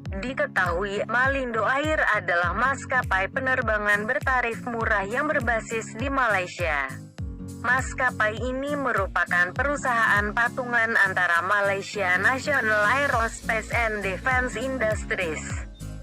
Diketahui, Malindo Air adalah maskapai penerbangan bertarif murah yang berbasis di Malaysia. Maskapai ini merupakan perusahaan patungan antara Malaysia National Aerospace and Defence Industries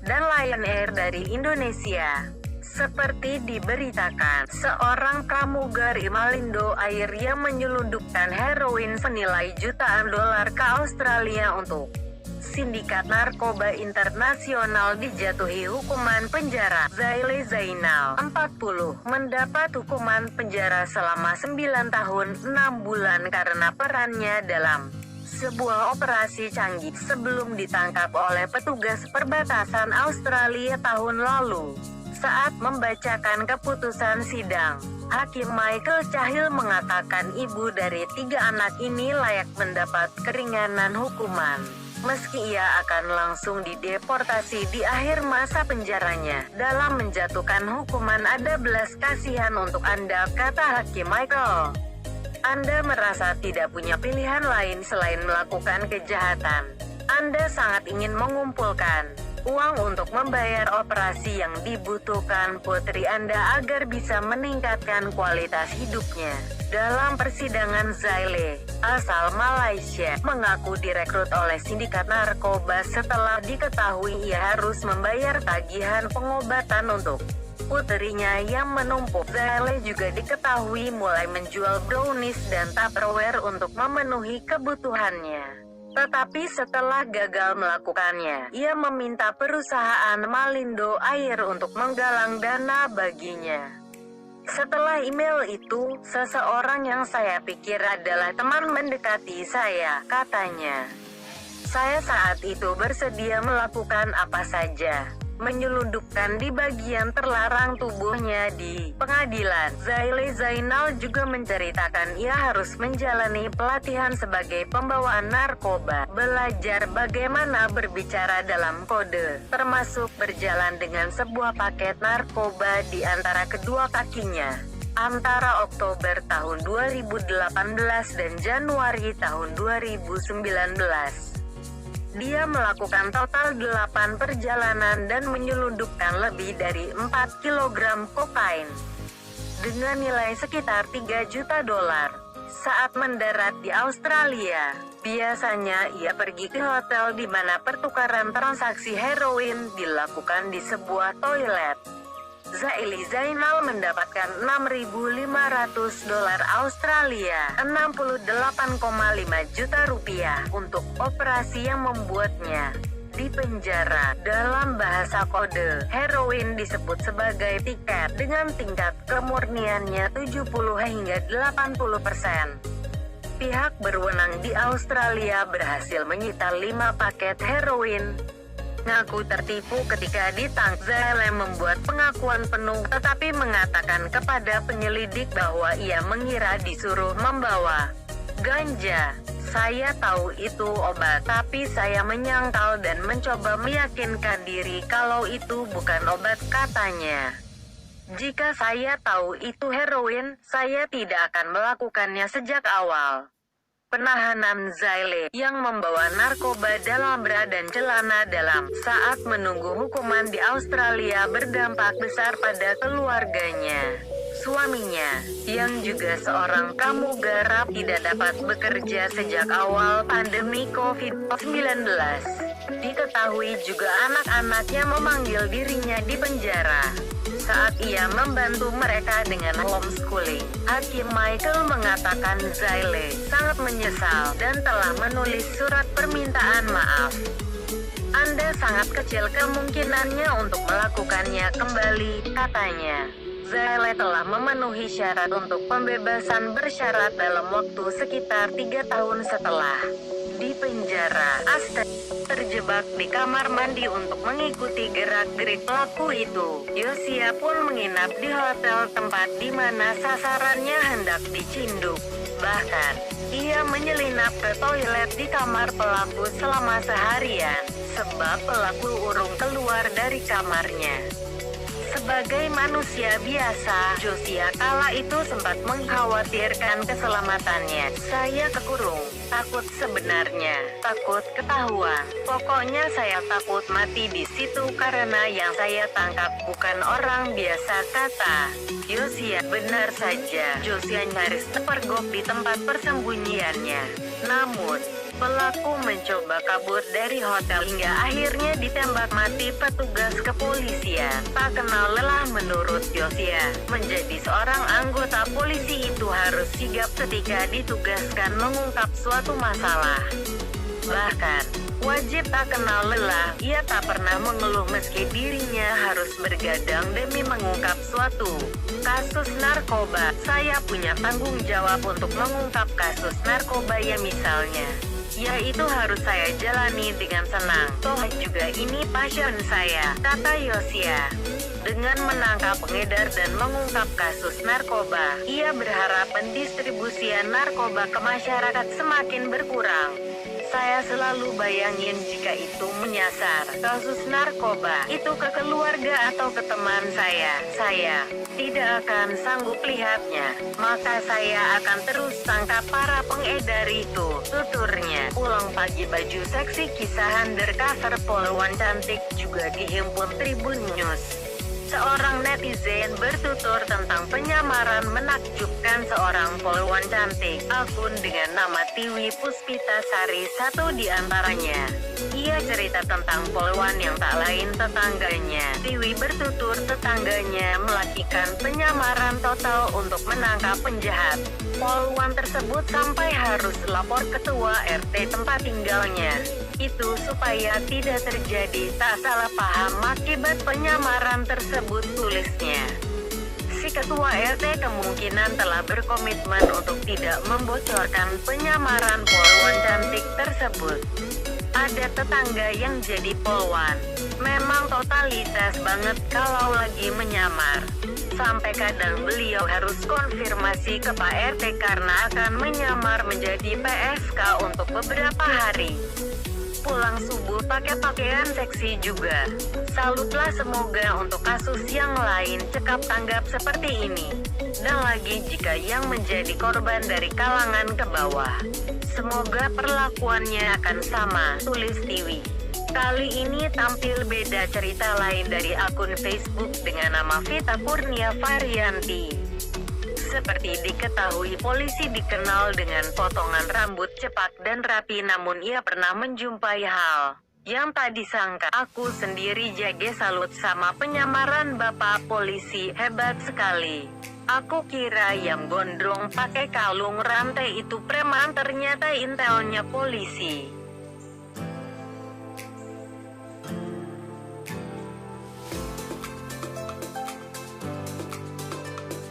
dan Lion Air dari Indonesia. Seperti diberitakan, seorang pramugari Malindo Air yang menyelundupkan heroin senilai jutaan dolar ke Australia untuk sindikat narkoba internasional dijatuhi hukuman penjara. Zaile Zainal, 40, mendapat hukuman penjara selama 9 tahun 6 bulan karena perannya dalam sebuah operasi canggih sebelum ditangkap oleh petugas perbatasan Australia tahun lalu. Saat membacakan keputusan sidang, Hakim Michael Cahill mengatakan ibu dari 3 anak ini layak mendapat keringanan hukuman, meski ia akan langsung dideportasi di akhir masa penjaranya. Dalam menjatuhkan hukuman ada belas kasihan untuk Anda, kata Hakim Michael. Anda merasa tidak punya pilihan lain selain melakukan kejahatan. Anda sangat ingin mengumpulkan uang untuk membayar operasi yang dibutuhkan putri Anda agar bisa meningkatkan kualitas hidupnya. Dalam persidangan, Zaile, asal Malaysia, mengaku direkrut oleh sindikat narkoba setelah diketahui ia harus membayar tagihan pengobatan untuk puterinya yang menumpuk. Zaile juga diketahui mulai menjual brownies dan Tupperware untuk memenuhi kebutuhannya. Tetapi setelah gagal melakukannya, ia meminta perusahaan Malindo Air untuk menggalang dana baginya. Setelah email itu, seseorang yang saya pikir adalah teman mendekati saya, katanya. Saya saat itu bersedia melakukan apa saja, menyelundupkan di bagian terlarang tubuhnya di pengadilan. Zaile Zainal juga menceritakan ia harus menjalani pelatihan sebagai pembawa narkoba, belajar bagaimana berbicara dalam kode, termasuk berjalan dengan sebuah paket narkoba di antara kedua kakinya. Antara Oktober tahun 2018 dan Januari tahun 2019. Dia melakukan total 8 perjalanan dan menyelundupkan lebih dari 4 kg kokain dengan nilai sekitar 3 juta dolar. Saat mendarat di Australia, biasanya ia pergi ke hotel di mana pertukaran transaksi heroin dilakukan di sebuah toilet. Zaile Zainal mendapatkan 6.500 dolar Australia, 68,5 juta rupiah, untuk operasi yang membuatnya dipenjara. Dalam bahasa kode, heroin disebut sebagai tiket dengan tingkat kemurniannya 70 hingga 80%. Pihak berwenang di Australia berhasil menyita 5 paket heroin. Ngaku tertipu ketika ditangkap. Zaile membuat pengakuan penuh tetapi mengatakan kepada penyelidik bahwa ia mengira disuruh membawa ganja. Saya tahu itu obat, tapi saya menyangkal dan mencoba meyakinkan diri kalau itu bukan obat, katanya. Jika saya tahu itu heroin, saya tidak akan melakukannya sejak awal. Penahanan Zaile yang membawa narkoba dalam bra dan celana dalam saat menunggu hukuman di Australia berdampak besar pada keluarganya. Suaminya, yang juga seorang pramugari, tidak dapat bekerja sejak awal pandemi COVID-19. Diketahui juga anak-anaknya memanggil dirinya di penjara saat ia membantu mereka dengan homeschooling. Hakim Michael mengatakan Zaile sangat menyesal dan telah menulis surat permintaan maaf. Anda sangat kecil kemungkinannya untuk melakukannya kembali, katanya. Zaile telah memenuhi syarat untuk pembebasan bersyarat dalam waktu sekitar 3 tahun setelah di penjara. Asta terjebak di kamar mandi untuk mengikuti gerak-gerik pelaku itu. Yosia pun menginap di hotel tempat di mana sasarannya hendak dicinduk. Bahkan, ia menyelinap ke toilet di kamar pelaku selama seharian, sebab pelaku urung keluar dari kamarnya. Sebagai manusia biasa, Josia kala itu sempat mengkhawatirkan keselamatannya. Saya kekurung. Takut sebenarnya. Takut ketahuan. Pokoknya saya takut mati di situ karena yang saya tangkap bukan orang biasa, kata Josia. Benar saja, Josia nyaris terpergok di tempat persembunyiannya. Namun, pelaku mencoba kabur dari hotel hingga akhirnya ditembak mati petugas kepolisian. Tak kenal lelah menurut Josia. Menjadi seorang anggota polisi itu harus sigap ketika ditugaskan mengungkap suatu masalah. Bahkan, wajib tak kenal lelah, ia tak pernah mengeluh meski dirinya harus bergadang demi mengungkap suatu kasus narkoba. Saya punya tanggung jawab untuk mengungkap kasus narkoba ya misalnya. Ya itu harus saya jalani dengan senang. Toh juga ini passion saya, kata Josia. Dengan menangkap pengedar dan mengungkap kasus narkoba, ia berharap pendistribusian narkoba ke masyarakat semakin berkurang. Saya selalu bayangin jika itu menyasar kasus narkoba itu ke keluarga atau ke teman saya tidak akan sanggup lihatnya. Maka saya akan terus tangkap para pengedar itu, tuturnya. Pulang pagi baju seksi kisah undercover polwan cantik juga dihimpun Tribun News. Seorang netizen bertutur tentang penyamaran menakjubkan seorang polwan cantik. Akun dengan nama Tiwi Puspita Sari satu di antaranya. Ia cerita tentang polwan yang tak lain tetangganya. Tiwi bertutur tetangganya melakukan penyamaran total untuk menangkap penjahat. Polwan tersebut sampai harus lapor ketua RT tempat tinggalnya. Itu supaya tidak terjadi tak salah paham akibat penyamaran tersebut, tulisnya. Si ketua RT kemungkinan telah berkomitmen untuk tidak membocorkan penyamaran polwan cantik tersebut. Ada tetangga yang jadi polwan. Memang totalitas banget kalau lagi menyamar. Sampai kadang beliau harus konfirmasi ke Pak RT karena akan menyamar menjadi PSK untuk beberapa hari. Pulang subuh pakai pakaian seksi juga. Salutlah, semoga untuk kasus yang lain cekap tanggap seperti ini. Dan lagi jika yang menjadi korban dari kalangan ke bawah. Semoga perlakuannya akan sama, tulis Tiwi. Kali ini tampil beda cerita lain dari akun Facebook dengan nama Vita Purnia Varianti. Seperti diketahui, polisi dikenal dengan potongan rambut cepat dan rapi, namun ia pernah menjumpai hal yang tak disangka. Aku sendiri jage salut sama penyamaran Bapak polisi, hebat sekali. Aku kira yang gondrong pakai kalung rantai itu preman, ternyata intelnya polisi.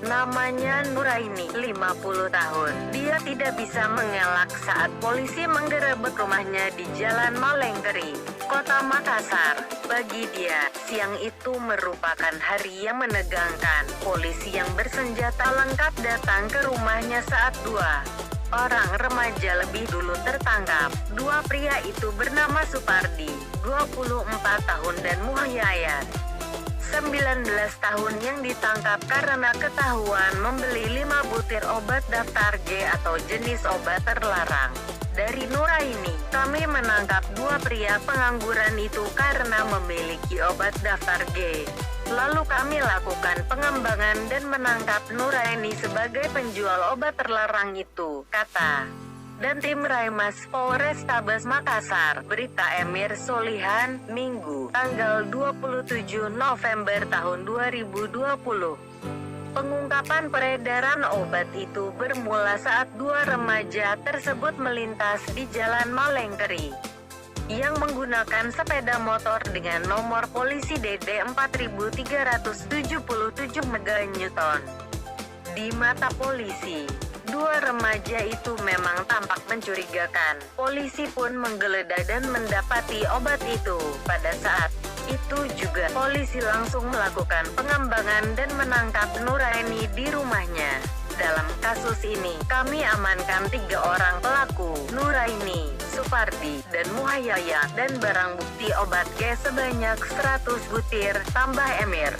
Namanya Nuraini, 50 tahun. Dia tidak bisa mengelak saat polisi menggerebek rumahnya di Jalan Malengkeri, Kota Makassar. Bagi dia, siang itu merupakan hari yang menegangkan. Polisi yang bersenjata lengkap datang ke rumahnya saat dua orang remaja lebih dulu tertangkap. Dua pria itu bernama Supardi, 24 tahun, dan Muhyayat, 19 tahun, yang ditangkap karena ketahuan membeli 5 butir obat daftar G atau jenis obat terlarang. Dari Nuraini, kami menangkap dua pria pengangguran itu karena memiliki obat daftar G. Lalu kami lakukan pengembangan dan menangkap Nuraini sebagai penjual obat terlarang itu, kata dan tim Raimas Polrestabes Makassar. Berita Emir Solihan, Minggu, tanggal 27 November tahun 2020. Pengungkapan peredaran obat itu bermula saat dua remaja tersebut melintas di Jalan Malengkeri yang menggunakan sepeda motor dengan nomor polisi DD 4377 MN. Di mata polisi, dua remaja itu memang tampak mencurigakan. Polisi pun menggeledah dan mendapati obat itu. Pada saat itu juga, polisi langsung melakukan pengembangan dan menangkap Nuraini di rumahnya. Dalam kasus ini, kami amankan 3 orang pelaku, Nuraini, Supardi, dan Muhyayat, dan barang bukti obat G sebanyak 100 butir, tambah Emir.